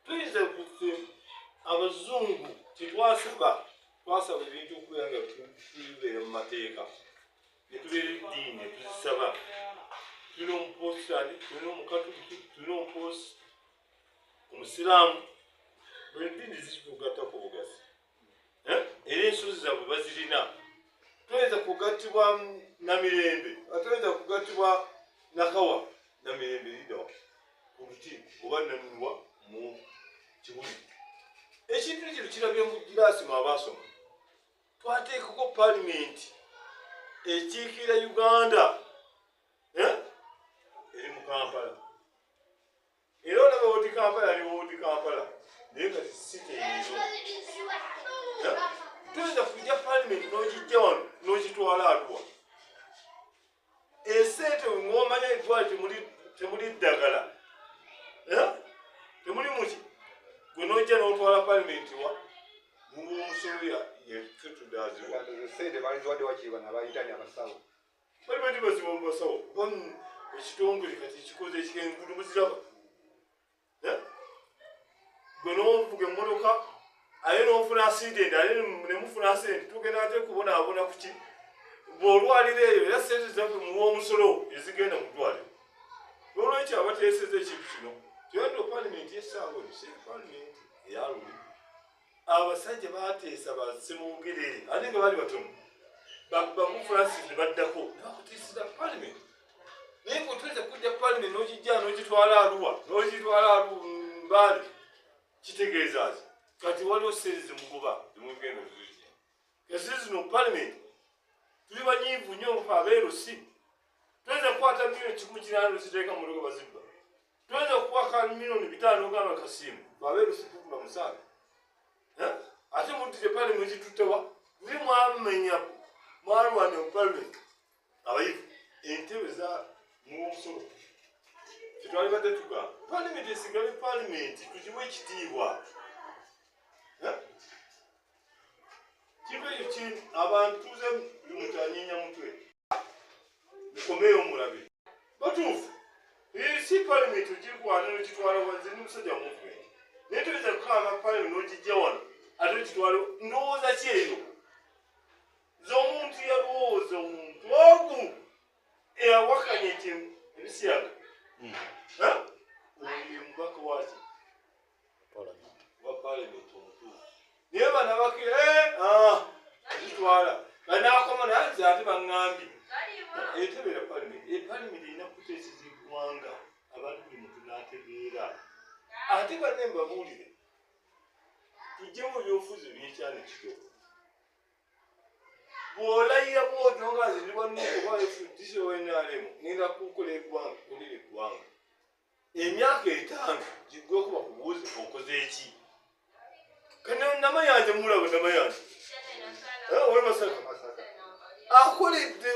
tuyinza abazungu tetwasaba ebintu okubeera nga tubeera mu mateeka ne tubeera eddiini ne tuzisaba. Tulina omuprotestant, tulina omukatoliki, tulina omusiraamu, buli ddiini zitugattako bugazi era ensozi zaabwe bazirina. Toyinza kugattibwa Namirembe, atoyinza kugattibwa Nakawa, Namirembe lidawa ku luti oba Namirwa mu Kibuli. Ekintu kino kirabye mu giraasi mu abaasoma. Twateekako paalimenti ekiikira Uganda eri mu Kampala. Era olaba woodi Kampala ali woodi Kampala naye nga site ezo. Tuyinza kujja paalimenti n'ogijja wano n'ogitwala Arua. Esente ng'omanya eddwaliro temuli ddagala, temuli muki, gwe n'ojja n'otwala paalimenti wa mumusolo yeffe tudaazibwa. Sente baaliziwadde wakiri bano abayitani abasawo. Paalimenti baziwa mu basawo. Ekitongole kati kikoze ekikengudu muziraba. Gwe n'ovuga emmotoka aye n'ofuna accident aye ne mufuna accident tugenda ate kubonaabona ku ki bw'olwaliro eyo era sente zaffe muwa omusolo ezigenda mu ddwaliro. N'olwekyo abateeseza ekintu kino tuyadde paalimenti y'essaawa eno si paalimenti eyaluli. Abasajja baateesa basse mu Bugerere ate nga baali batono bamu Francis ne baddako ne bakuteeseza paalimenti. Naye gwe tuyinza kujja paalimenti n'ogijja n'ogitwala Arua n'ogitwala Mbale kitegeeza ki kati waliwo sente zimugoba zimugenda ozizija. Kasi zino paalimenti tuli banyiivu nnyo abeerusi. Tuyinza kukwata milioni 180 ziteeka mu motoka bazibba. Tuyinza kukwaka milioni 5 ogamba Kasimu abeerusi tukula musange. Ate muddire paalimenti tuttewa tuli mwamenya mwalwana mu paalimenti abayivu entebe za mumusolo kitwali badde tugamba paalimenti esigale paalimenti tugiwe ekitiibwa. Kintu ekyo kiri abantu tuze buli muntu anyeenya mutwe mukomeyo mulabe batuufu si paalimenti ogirwana n'ogitwala wanze ni musajja muvumenti naye toyinza kukama paalimenti n'ogijja wano ate ogitwala ndowooza ki eyo z'omuntu yalowooza omuntu ogu eyawakanya ebisiyaga oyo mubaka waki wa paalimenti omutuufu. Naye bana zitwala banaakoma naye ate baŋŋambye etebeera paalimenti. Paalimenti erina kuteeseza eggwanga abantu buli muntu n'ategeera. Ate banne mbabuulire tujjemu ebyobufuzi ebyekyana ekito. Bw'olayira bw'otyo nga nze ndi bannuku oba efudisi owenaalemu ngenda kukola eggwanga kulira eggwanga. Emyaka 5 giggweko bakubuuze okoze eki. Kano Namayanja mulaba Namayanja owe Masaka akoledde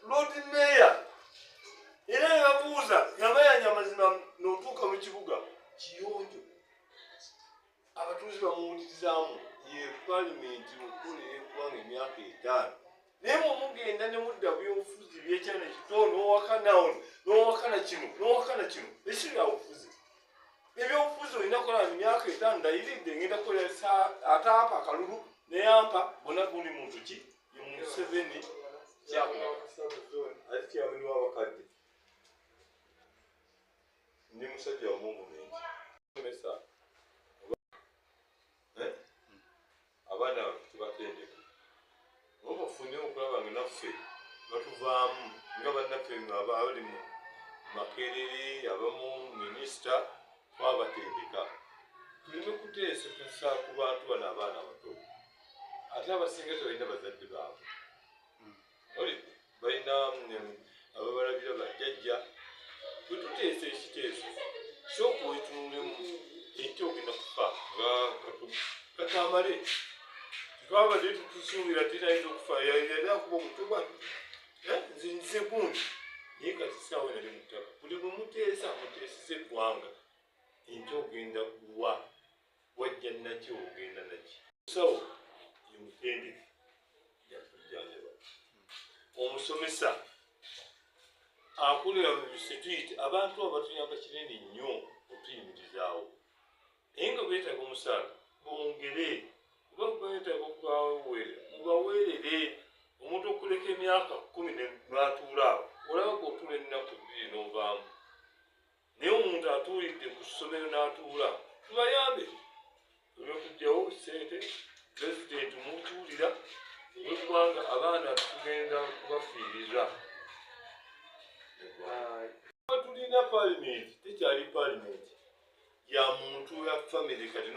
Lord Mayor era yabuuza Namayanja amazima n'otuuka mu kibuga kiyonjo abatuuze bamuwulirizaamu ye paalimenti okukolera eggwanga emyaka 5 naye mugenda ne mudda byobufuzi byekyana ekito n'owakana kino ekiri abufuzi ebyobufuzi olina kukola emyaka 5 ndayiridde ngenda kukolesa ataapa akalulu neyampa bona buli muntu ki ye Museveni ate kyabani w'abakadde ndi musajja wamuvumenti abaana tubatendeka obafunye okulaba nga naffe batuvaamu nga bannaffe abali mu Makerere abamu minisita twabatendeka. Tulina kuteeseka ku bantu bano abaana abato ate abasinga tebalina bazadde baabwe balina ababalabira bajjajja. Bwe tuteesa ekiteeso sooka wetunulemu ente ogenda kufa nga katamale twabadde tutusuubira tinayinza okufa yali akuba omutuba nze gundi naye kati saawe nali mutaka buli bwe muteesa muteesesa eggwanga ente ogenda kuwa wajja naki ogenda naki sawo yemutendeke yakujjanjaba omusomesa akulira mu bisituiti abantu abatuyamba kinene nnyo okutuyimirizaawo naye nga beetaaga omusaala bongere oba beetaaga okubaweere mubaweerere. Omuntu okuleka emyaka 10 n'atuula awo olaba g'otuula ennaku 2 n'ovaamu, naye omuntu atuulidde ku ssomero n'atuula tubayambe olw'okugyawo ssente pulezidenti mutuulira n'eggwanga abaana tugenda kubafiiriza. Tulina paalimenti tekyali paalimenti ya muntu ya famire kati